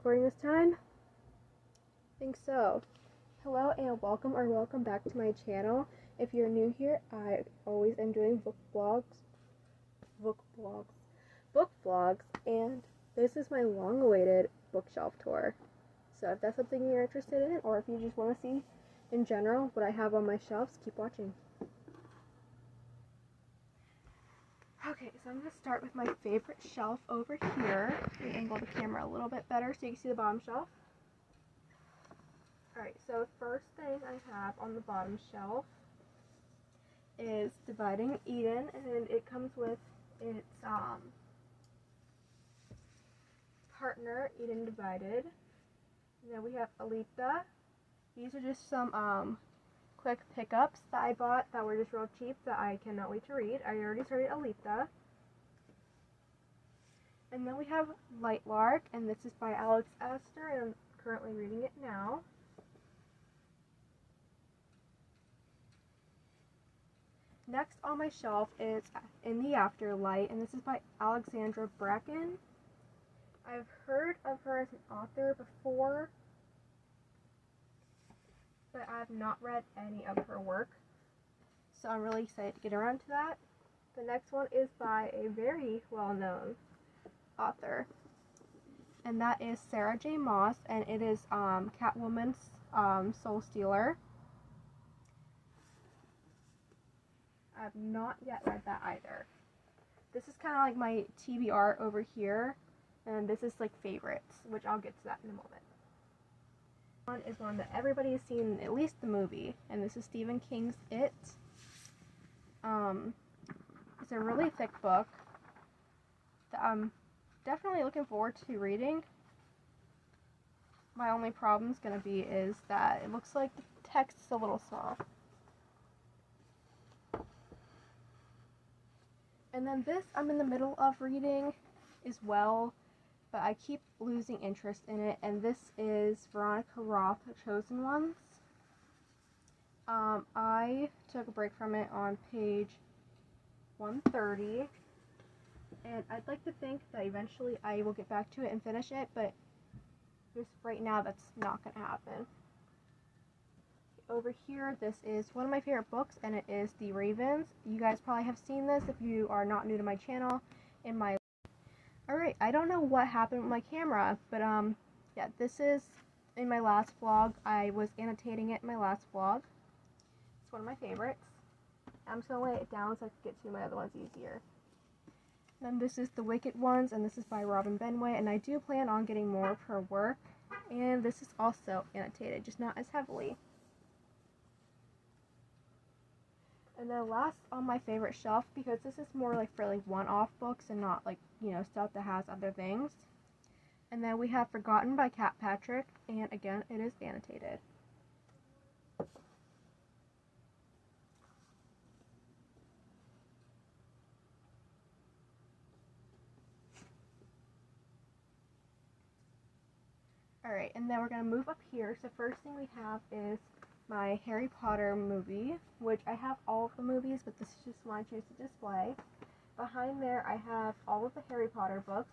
recording this time? I think so. Hello and welcome back to my channel. If you're new here, I always am doing book vlogs, and this is my long-awaited bookshelf tour. So if that's something you're interested in, or if you just want to see in general what I have on my shelves, keep watching. Okay, so I'm going to start with my favorite shelf over here. Let me angle the camera a little bit better so you can see the bottom shelf. Alright, so first thing I have on the bottom shelf is Dividing Eden, and it comes with its partner, Eden Divided. And then we have Alita. These are just some quick pickups that I bought that were just real cheap that I cannot wait to read. I already started Alita. And then we have Lightlark, and this is by Alex Astor, and I'm currently reading it now. Next on my shelf is In the Afterlight, and this is by Alexandra Bracken. I've heard of her as an author before, but I have not read any of her work, so I'm really excited to get around to that. The next one is by a very well-known author, and that is Sarah J. Maas, and it is Catwoman's Soul Stealer. I have not yet read that either. This is kind of like my TBR over here, and this is like favorites, which I'll get to that in a moment. One is one that everybody has seen, at least the movie, and this is Stephen King's It. It's a really thick book that I'm definitely looking forward to reading. My only problem is going to be is that it looks like the text is a little small. And then this I'm in the middle of reading as well, but I keep losing interest in it, and this is Veronica Roth, Chosen Ones. I took a break from it on page 130, and I'd like to think that eventually I will get back to it and finish it, but just right now that's not going to happen. Over here, this is one of my favorite books, and it is The Ravens. You guys probably have seen this if you are not new to my channel. Alright, I don't know what happened with my camera, but yeah, this is in my last vlog. I was annotating it in my last vlog. It's one of my favorites. I'm just going to lay it down so I can get to my other ones easier. Then this is The Wicked Ones, and this is by Robin Benway, and I do plan on getting more of her work. And this is also annotated, just not as heavily. And then last on my favorite shelf, because this is more like for like one-off books and not like, you know, stuff that has other things. And then we have Forgotten by Kat Patrick, and again, it is annotated. Alright, and then we're going to move up here. So first thing we have is my Harry Potter movie, which I have all of the movies, but this is just one I choose to display. Behind there, I have all of the Harry Potter books.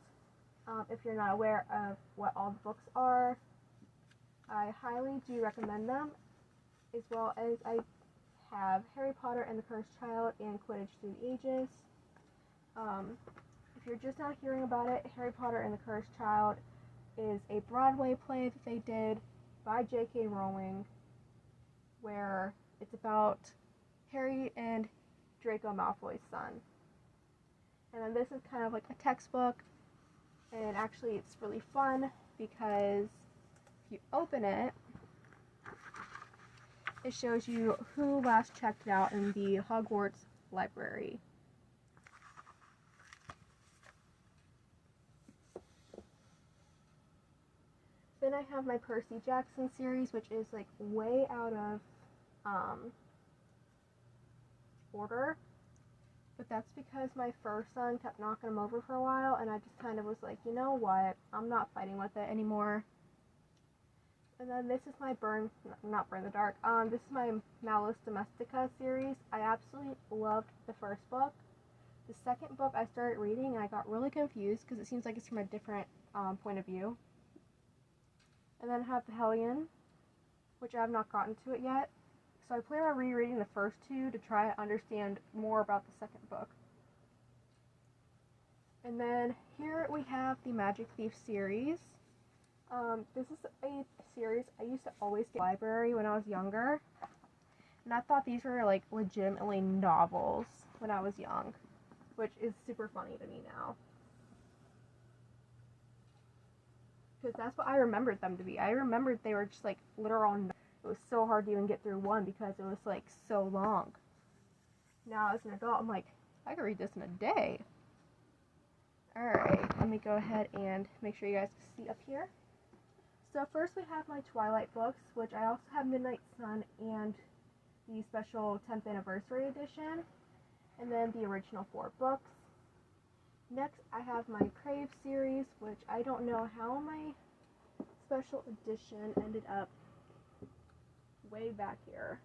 If you're not aware of what all the books are, I highly do recommend them, as well as I have Harry Potter and the Cursed Child and Quidditch Through the Ages. If you're just now hearing about it, Harry Potter and the Cursed Child is a Broadway play that they did by J.K. Rowling, where it's about Harry and Draco Malfoy's son. And then this is kind of like a textbook, and actually it's really fun because if you open it, it shows you who last checked it out in the Hogwarts library. Then I have my Percy Jackson series, which is like way out of order, but that's because my first son kept knocking them over for a while, and I just kind of was like, you know what, I'm not fighting with it anymore. And then this is my not Burn the Dark, this is my Malus Domestica series. I absolutely loved the first book. The second book I started reading, and I got really confused because it seems like it's from a different point of view. And then I have the Hellion, which I have not gotten to it yet. So I plan on rereading the first two to try to understand more about the second book. And then here we have the Magic Thief series. This is a series I used to always get in the library when I was younger. And I thought these were like legitimately novels when I was young, which is super funny to me now. Because that's what I remembered them to be. I remembered they were just like literal novels. It was so hard to even get through one because it was like so long. Now as an adult, I'm like, I could read this in a day. Alright, let me go ahead and make sure you guys can see up here. So first we have my Twilight books, which I also have Midnight Sun and the special 10th anniversary edition, and then the original 4 books. Next I have my Crave series, which I don't know how my special edition ended up way back here.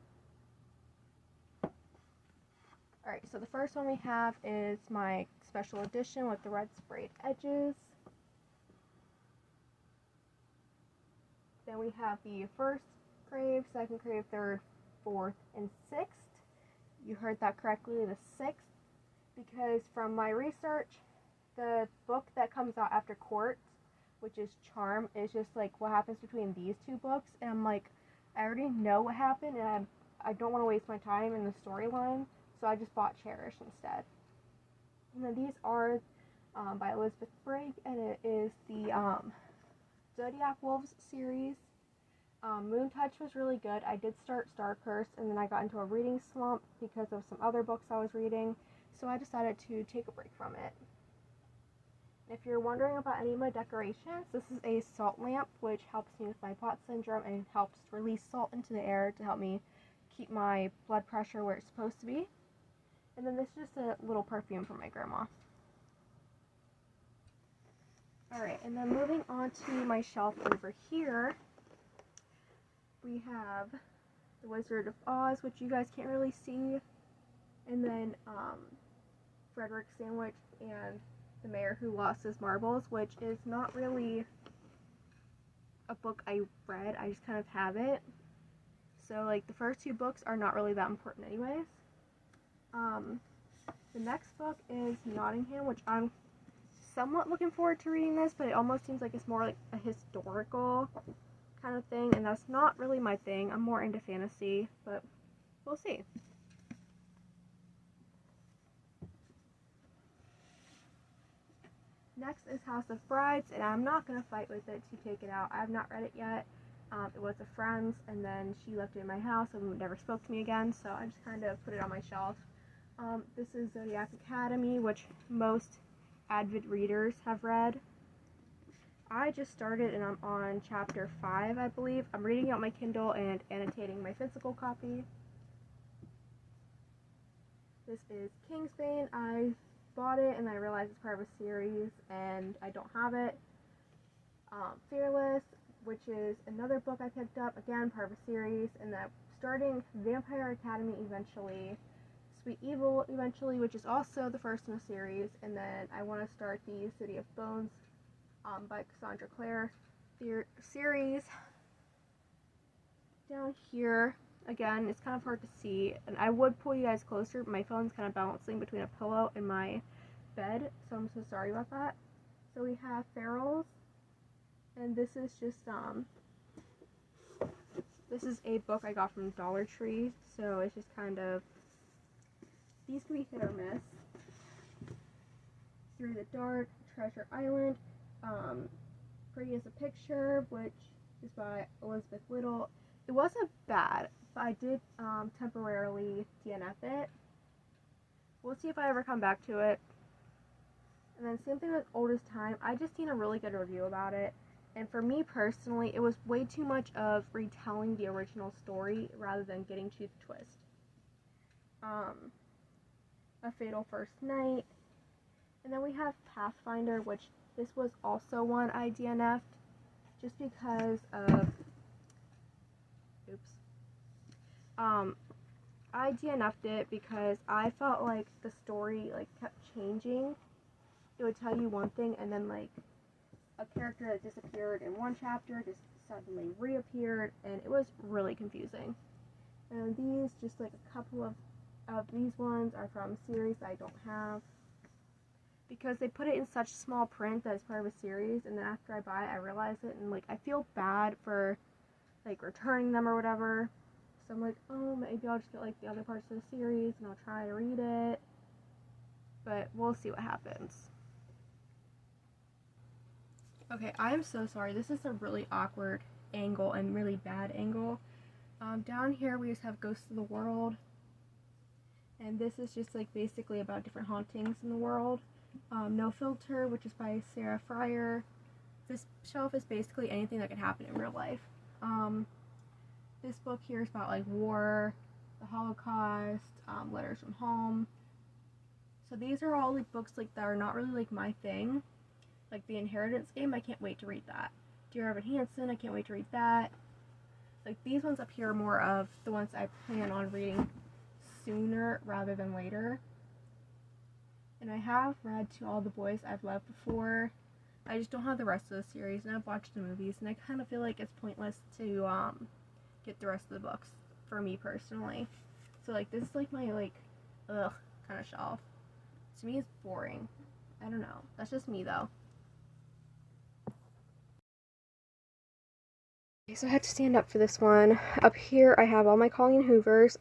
Alright, so the first one we have is my special edition with the red sprayed edges. Then we have the first Crave, second Crave, third, fourth, and sixth. You heard that correctly, the sixth, because from my research, the book that comes out after Court, which is Charm, is just like what happens between these two books, and I'm like, I already know what happened, and I don't want to waste my time in the storyline, so I just bought Cherish instead. And then these are by Elizabeth Brigg, and it is the Zodiac Wolves series. Moon Touch was really good. I did start Star Curse, and then I got into a reading slump because of some other books I was reading, so I decided to take a break from it. If you're wondering about any of my decorations, this is a salt lamp, which helps me with my pot syndrome and helps release salt into the air to help me keep my blood pressure where it's supposed to be. And then this is just a little perfume from my grandma. Alright, and then moving on to my shelf over here, we have The Wizard of Oz, which you guys can't really see, and then Frederick Sandwich and The Mayor Who Lost His Marbles, which is not really a book I read, I just kind of have it. So like the first 2 books are not really that important anyways. The next book is Nottingham, which I'm somewhat looking forward to reading this, but it almost seems like it's more like a historical kind of thing, and that's not really my thing. I'm more into fantasy, but we'll see. Next is House of Brides, and I'm not going to fight with it to take it out. I have not read it yet. It was a friend's, and then she left it in my house and never spoke to me again, so I just kind of put it on my shelf. This is Zodiac Academy, which most avid readers have read. I just started and I'm on chapter 5, I believe. I'm reading it on my Kindle and annotating my physical copy. This is Kingsbane. I bought it and I realized it's part of a series and I don't have it. Fearless, which is another book I picked up, again part of a series, and then starting Vampire Academy eventually, Sweet Evil eventually, which is also the first in a series, and then I want to start the City of Bones by Cassandra Clare series. Down here, again, it's kind of hard to see, and I would pull you guys closer, but my phone's kind of balancing between a pillow and my bed, so I'm so sorry about that. So we have Ferals, and this is just, this is a book I got from Dollar Tree, so it's just kind of, these can be hit or miss. Through the Dark, Treasure Island, Pretty as a Picture, which is by Elizabeth Little. It wasn't bad, but I did temporarily DNF it. We'll see if I ever come back to it. And then same thing with Oldest Time. I just seen a really good review about it. And for me personally, it was way too much of retelling the original story rather than getting to the twist. A Fatal First Night. And then we have Pathfinder, which this was also one I DNF'd just because of, I DNF'd it because I felt like the story like kept changing. It would tell you one thing and then like a character that disappeared in one chapter just suddenly reappeared, and it was really confusing. And these, just like a couple of these ones are from series I don't have, because they put it in such small print that it's part of a series, and then after I buy it, I realize it, and like I feel bad for like returning them or whatever. So I'm like, oh, maybe I'll just get like the other parts of the series and I'll try to read it, but we'll see what happens. Okay, I'm so sorry. This is a really awkward angle and really bad angle. Down here we just have Ghosts of the World, and this is just like basically about different hauntings in the world. No Filter, which is by Sarah Friar. This shelf is basically anything that could happen in real life. This book here is about like war, the Holocaust, letters from home. So these are all like books like that are not really like my thing. Like the Inheritance Game, I can't wait to read that. Dear Evan Hansen, I can't wait to read that. Like these ones up here are more of the ones I plan on reading sooner rather than later. And I have read To All the Boys I've Loved Before. I just don't have the rest of the series, and I've watched the movies, and I kind of feel like it's pointless to get the rest of the books for me personally. So like this is like my like ugh kind of shelf. To me it's boring. I don't know. That's just me though. Okay, so I had to stand up for this one. Up here I have all my Colleen Hoovers.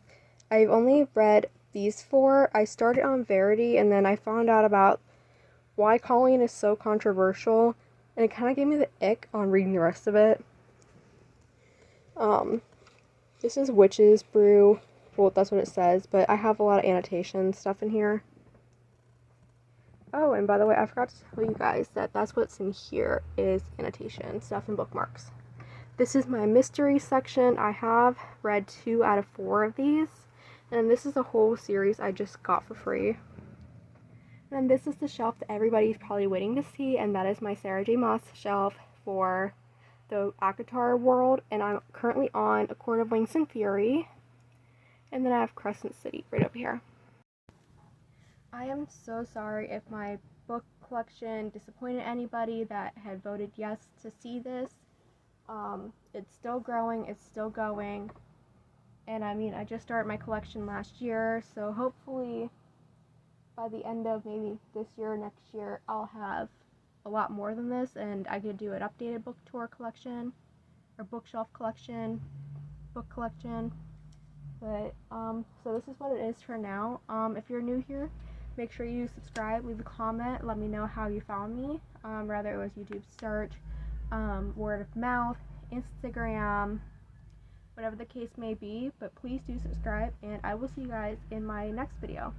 I've only read these 4. I started on Verity, and then I found out about why Colleen is so controversial, and it kind of gave me the ick on reading the rest of it. This is Witch's Brew. Well, that's what it says, but I have a lot of annotation stuff in here. Oh, and by the way, I forgot to tell you guys that that's what's in here is annotation stuff and bookmarks. This is my mystery section. I have read 2 out of 4 of these, and this is a whole series I just got for free. And this is the shelf that everybody's probably waiting to see, and that is my Sarah J. Maas shelf for the ACOTAR world, and I'm currently on A Court of Wings and Fury, and then I have Crescent City right over here. I am so sorry if my book collection disappointed anybody that had voted yes to see this. It's still growing, it's still going, and I mean, I just started my collection last year, so hopefully by the end of maybe this year or next year, I'll have a lot more than this, and I could do an updated book tour collection, or bookshelf collection, book collection. But, so this is what it is for now. If you're new here, make sure you subscribe, leave a comment, let me know how you found me, whether it was YouTube search, word of mouth, Instagram, whatever the case may be, but please do subscribe, and I will see you guys in my next video.